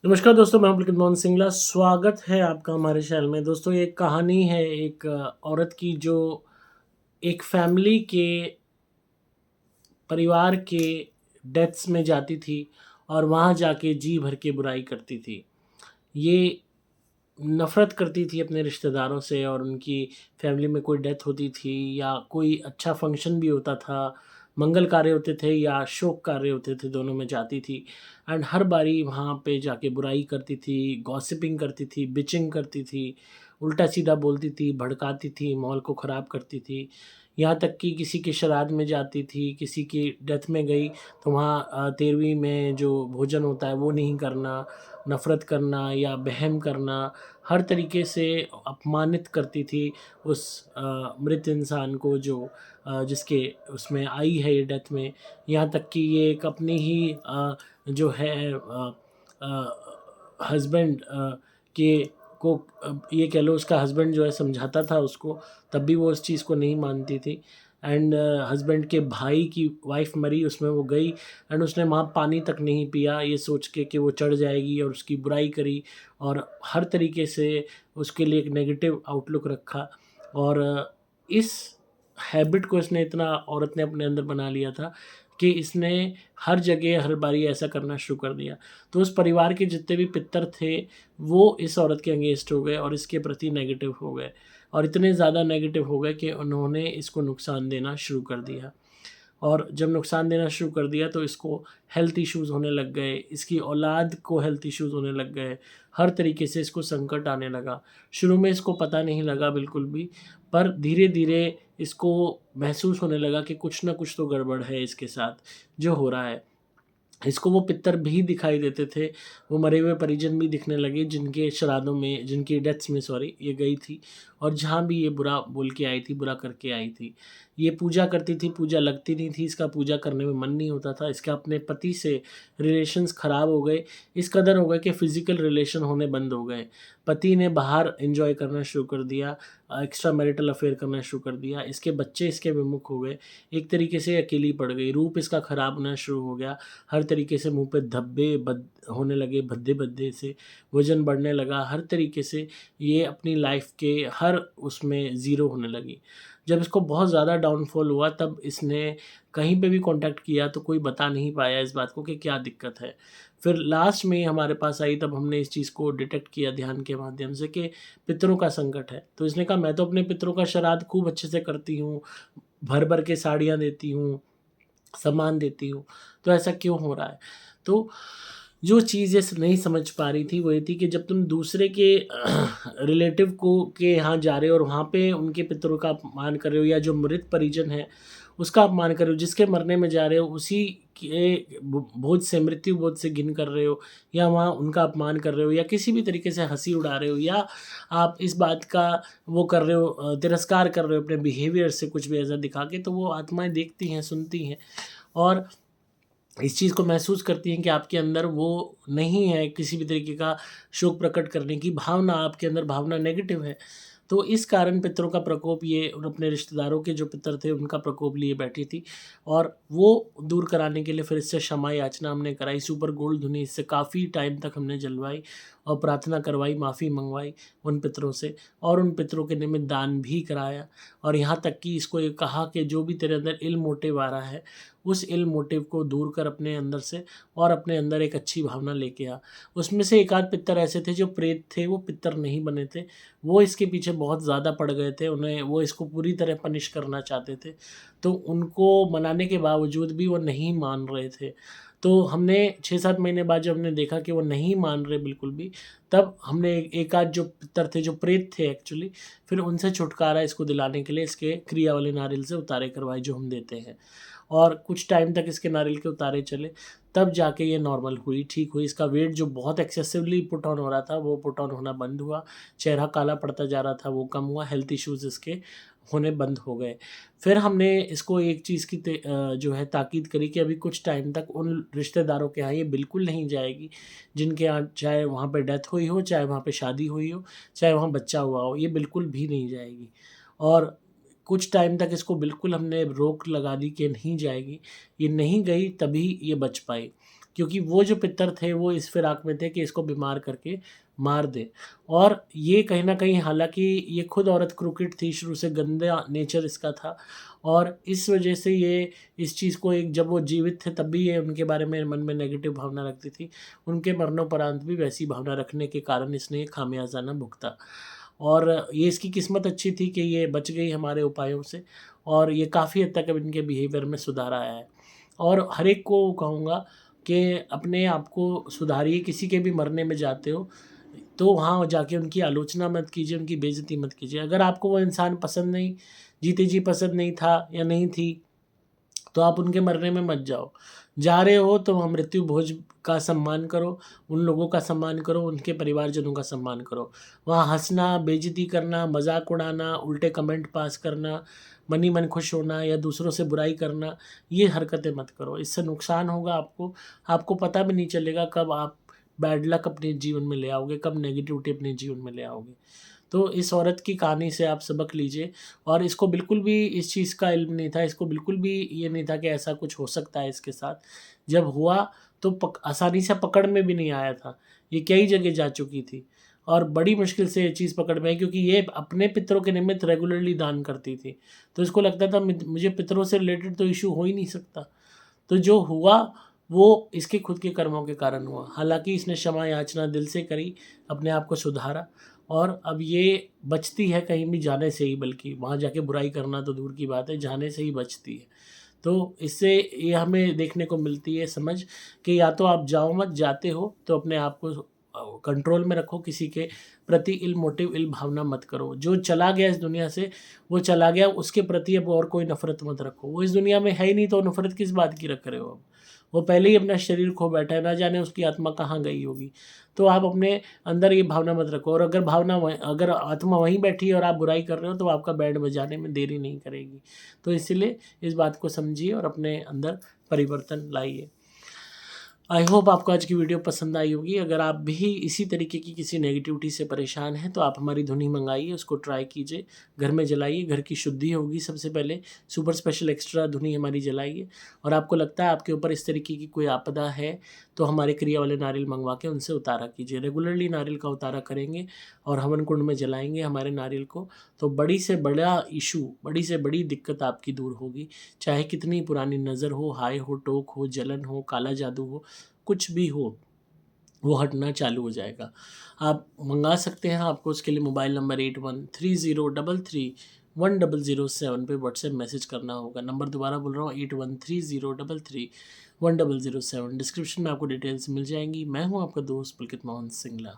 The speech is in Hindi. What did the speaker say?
नमस्कार दोस्तों, मैं हूं पुलकित मोहन सिंगला। स्वागत है आपका हमारे चैनल में। दोस्तों, ये एक कहानी है एक औरत की जो एक फैमिली के परिवार के डेथ्स में जाती थी और वहाँ जाके जी भर के बुराई करती थी। ये नफ़रत करती थी अपने रिश्तेदारों से और उनकी फैमिली में कोई डेथ होती थी या कोई अच्छा फंक्शन भी होता था, मंगल कार्य होते थे या शोक कार्य होते थे, दोनों में जाती थी। एंड हर बारी वहाँ पे जाके बुराई करती थी, गॉसिपिंग करती थी, बिचिंग करती थी, उल्टा-सीधा बोलती थी, भड़काती थी, माहौल को ख़राब करती थी। यहाँ तक कि किसी के श्राद्ध में जाती थी, किसी की डेथ में गई तो वहाँ 13वीं में जो भोजन होता है वो नहीं करना, नफ़रत करना या वहम करना, हर तरीके से अपमानित करती थी उस मृत इंसान को जो जिसके उसमें आई है ये डेथ में। यहाँ तक कि ये एक अपनी ही जो है हस्बैंड के को ये कह लो उसका हस्बैंड जो है समझाता था उसको, तब भी वो उस चीज़ को नहीं मानती थी। एंड हस्बैंड के भाई की वाइफ़ मरी, उसमें वो गई एंड उसने वहाँ पानी तक नहीं पिया, ये सोच के कि वो चढ़ जाएगी, और उसकी बुराई करी और हर तरीके से उसके लिए एक नेगेटिव आउटलुक रखा। और इस हैबिट को इसने इतना औरत ने अपने अंदर बना लिया था कि इसने हर जगह हर बारी ऐसा करना शुरू कर दिया। तो उस परिवार के जितने भी पितर थे, वो इस औरत के अगेंस्ट हो गए और इसके प्रति नेगेटिव हो गए, और इतने ज़्यादा नेगेटिव हो गए कि उन्होंने इसको नुकसान देना शुरू कर दिया। और जब नुकसान देना शुरू कर दिया तो इसको हेल्थ इश्यूज़ होने लग गए, इसकी औलाद को हेल्थ इश्यूज़ होने लग गए, हर तरीके से इसको संकट आने लगा। शुरू में इसको पता नहीं लगा बिल्कुल भी, पर धीरे-धीरे इसको महसूस होने लगा कि कुछ न कुछ तो गड़बड़ है इसके साथ, जो हो रहा है। इसको वो पितर भी दिखाई देते थे, वो मरे हुए परिजन भी दिखने लगे जिनके श्राद्धों में, जिनकी डेथ्स में सॉरी ये गई थी, और जहाँ भी ये बुरा बोल के आई थी, बुरा करके आई थी। ये पूजा करती थी, पूजा लगती नहीं थी, इसका पूजा करने में मन नहीं होता था, इसके अपने पति से रिलेशंस ख़राब हो गए, इस कदर हो गए कि फ़िज़िकल रिलेशन होने बंद हो गए। पति ने बाहर एन्जॉय करना शुरू कर दिया, एक्स्ट्रा मैरिटल अफ़ेयर करना शुरू कर दिया, इसके बच्चे इसके विमुख हो गए, एक तरीके से अकेली पड़ गई, रूप इसका ख़राब होना शुरू हो गया। हर तरीके से मुँह पे धब्बे बद होने लगे, भद्दे-भद्दे से, वज़न बढ़ने लगा, हर तरीके से ये अपनी लाइफ़ के हर उसमें ज़ीरो होने लगी। जब इसको बहुत ज़्यादा डाउनफ़ॉल हुआ तब इसने कहीं पे भी कॉन्टैक्ट किया तो कोई बता नहीं पाया इस बात को कि क्या दिक्कत है। फिर लास्ट में हमारे पास आई, तब हमने इस चीज़ को डिटेक्ट किया ध्यान के माध्यम से कि पितरों का संकट है। तो इसने कहा, मैं तो अपने पितरों का श्राद्ध खूब अच्छे से करती हूँ, भर-भर के साड़ियाँ देती हूँ, सम्मान देती हूँ, तो ऐसा क्यों हो रहा है? तो जो चीज़ ये नहीं समझ पा रही थी वो ये थी कि जब तुम दूसरे के रिलेटिव को के यहाँ जा रहे हो और वहाँ पे उनके पितरों का अपमान कर रहे हो, या जो मृत परिजन है उसका अपमान कर रहे हो, जिसके मरने में जा रहे हो उसी के भोज से, मृत्यु भोज से घिन कर रहे हो, या वहाँ उनका अपमान कर रहे हो, या किसी भी तरीके से हंसी उड़ा रहे हो, या आप इस बात का वो कर रहे हो, तिरस्कार कर रहे हो अपने बिहेवियर से कुछ भी ऐसा दिखा के, तो वो आत्माएं देखती हैं, सुनती हैं और इस चीज़ को महसूस करती हैं कि आपके अंदर वो नहीं है किसी भी तरीके का शोक प्रकट करने की भावना, आपके अंदर भावना नेगेटिव है। तो इस कारण पितरों का प्रकोप ये उन अपने रिश्तेदारों के जो पितर थे उनका प्रकोप लिए बैठी थी, और वो दूर कराने के लिए फिर इससे क्षमा याचना हमने कराई, सुपर गोल्ड धुनी इससे काफ़ी टाइम तक हमने जलवाई और प्रार्थना करवाई, माफ़ी मंगवाई उन पितरों से, और उन पितरों के निमित्त दान भी कराया। और यहाँ तक कि इसको ये कहा कि जो भी तेरे अंदर इल मोटिव आ रहा है, उस इल मोटिव को दूर कर अपने अंदर से और अपने अंदर एक अच्छी भावना लेके आ। उसमें से एक आध पितर ऐसे थे जो प्रेत थे, वो पितर नहीं बने थे। वो इसके पीछे बहुत ज़्यादा पड़ गए थे, उन्हें वो इसको पूरी तरह पनिश करना चाहते थे। तो उनको मनाने के बावजूद भी वो नहीं मान रहे थे। तो हमने 6-7 महीने बाद जब हमने देखा कि वो नहीं मान रहे बिल्कुल भी, तब हमने एक आध जो पितर थे, जो प्रेत थे एक्चुअली, फिर उनसे छुटकारा इसको दिलाने के लिए इसके क्रिया वाले नारियल से उतारे करवाए जो हम देते हैं। और कुछ टाइम तक इसके नारियल के उतारे चले, तब जाके ये नॉर्मल हुई, ठीक हुई। इसका वेट जो बहुत एक्सेसिवली पुट ऑन हो रहा था, वो पुट ऑन होना बंद हुआ। चेहरा काला पड़ता जा रहा था, वो कम हुआ। हेल्थ इश्यूज़ इसके होने बंद हो गए। फिर हमने इसको एक चीज़ की जो है ताकीद करी कि अभी कुछ टाइम तक उन रिश्तेदारों के यहाँ ये बिल्कुल नहीं जाएगी, जिनके यहाँ चाहे वहाँ पे डेथ हुई हो, चाहे वहाँ पे शादी हुई हो, चाहे वहाँ बच्चा हुआ हो, ये बिल्कुल भी नहीं जाएगी। और कुछ टाइम तक इसको बिल्कुल हमने रोक लगा दी कि नहीं जाएगी। ये नहीं गई तभी ये बच पाई। क्योंकि वो जो पितर थे वो इस फिराक में थे कि इसको बीमार करके मार दें। और ये कहीं न कहीं, हालाँकि ये खुद औरत क्रूकेड थी, शुरू से गंदा नेचर इसका था और इस वजह से ये इस चीज़ को, एक जब वो जीवित थे तब भी ये उनके बारे में मन में नेगेटिव भावना रखती थी। उनके मरणोपरांत भी वैसी भावना रखने के कारण इसने ये खामियाज़ाना भुगता। और ये इसकी किस्मत अच्छी थी कि ये बच गई हमारे उपायों से और ये काफ़ी हद तक अब इनके बिहेवियर में सुधार आया है। और हर एक को कहूँगा कि अपने आप को सुधारिए, किसी के भी मरने में जाते हो तो वहाँ जाके उनकी आलोचना मत कीजिए, उनकी बेइज़्ज़ती मत कीजिए। अगर आपको वो इंसान पसंद नहीं, जीते जी पसंद नहीं था या नहीं थी, तो आप उनके मरने में मत जाओ। जा रहे हो तो वहाँ मृत्यु भोज का सम्मान करो, उन लोगों का सम्मान करो, उनके परिवारजनों का सम्मान करो। वहाँ हँसना, बेइज़्ज़ती करना, मज़ाक उड़ाना, उल्टे कमेंट पास करना, मन ही मन खुश होना या दूसरों से बुराई करना, ये हरकतें मत करो। इससे नुकसान होगा आपको, आपको पता भी नहीं चलेगा कब आप बैड लक अपने जीवन में ले आओगे, कब नेगेटिविटी अपने जीवन में ले आओगे। तो इस औरत की कहानी से आप सबक लीजिए और इसको बिल्कुल भी इस चीज़ का इल्म नहीं था, इसको बिल्कुल भी ये नहीं था कि ऐसा कुछ हो सकता है इसके साथ। जब हुआ तो आसानी से पकड़ में भी नहीं आया था। ये कई जगह जा चुकी थी और बड़ी मुश्किल से ये चीज़ पकड़ में आई, क्योंकि ये अपने पितरों के निमित्त रेगुलरली दान करती थी। तो इसको लगता था मुझे पितरों से रिलेटेड तो इश्यू हो ही नहीं सकता। तो जो हुआ वो इसके खुद के कर्मों के कारण हुआ। हालाँकि इसने क्षमा याचना दिल से करी, अपने आप को सुधारा और अब ये बचती है कहीं भी जाने से ही, बल्कि वहाँ जाके बुराई करना तो दूर की बात है, जाने से ही बचती है। तो इससे ये हमें देखने को मिलती है समझ कि या तो आप जाओ मत, जाते हो तो अपने आप को कंट्रोल में रखो, किसी के प्रति इल मोटिव, इल भावना मत करो। जो चला गया इस दुनिया से, वो चला गया, उसके प्रति अब और कोई नफ़रत मत रखो। वो इस दुनिया में है ही नहीं तो नफ़रत किस बात की रख रहे हो अब? वो पहले ही अपना शरीर खो बैठा है, ना जाने उसकी आत्मा कहाँ गई होगी। तो आप अपने अंदर ये भावना मत रखो और अगर आत्मा वहीं बैठी है और आप बुराई कर रहे हो तो आपका बैंड बजाने में देरी नहीं करेगी। तो इसीलिए इस बात को समझिए और अपने अंदर परिवर्तन लाइए। आई होप आपको आज की वीडियो पसंद आई होगी। अगर आप भी इसी तरीके की किसी नेगेटिविटी से परेशान हैं तो आप हमारी धुनी मंगाइए, उसको ट्राई कीजिए, घर में जलाइए, घर की शुद्धि होगी सबसे पहले। सुपर स्पेशल एक्स्ट्रा धुनी हमारी जलाइए और आपको लगता है आपके ऊपर इस तरीके की कोई आपदा है तो हमारे क्रिया वाले नारियल मंगवा के उनसे उतारा कीजिए। रेगुलरली नारियल का उतारा करेंगे और हवन कुंड में जलाएंगे हमारे नारियल को, तो बड़ी से बड़ा इशू, बड़ी से बड़ी दिक्कत आपकी दूर होगी। चाहे कितनी पुरानी नज़र हो, हाय हो, टोक हो, जलन हो, काला जादू हो, कुछ भी हो, वो हटना चालू हो जाएगा। आप मंगा सकते हैं, आपको उसके लिए मोबाइल नंबर 8130331007 पे व्हाट्सएप मैसेज करना होगा। नंबर दोबारा बोल रहा हूँ, 8130331007। डिस्क्रिप्शन में आपको डिटेल्स मिल जाएंगी। मैं हूँ आपका दोस्त पुलकित मोहन सिंगला।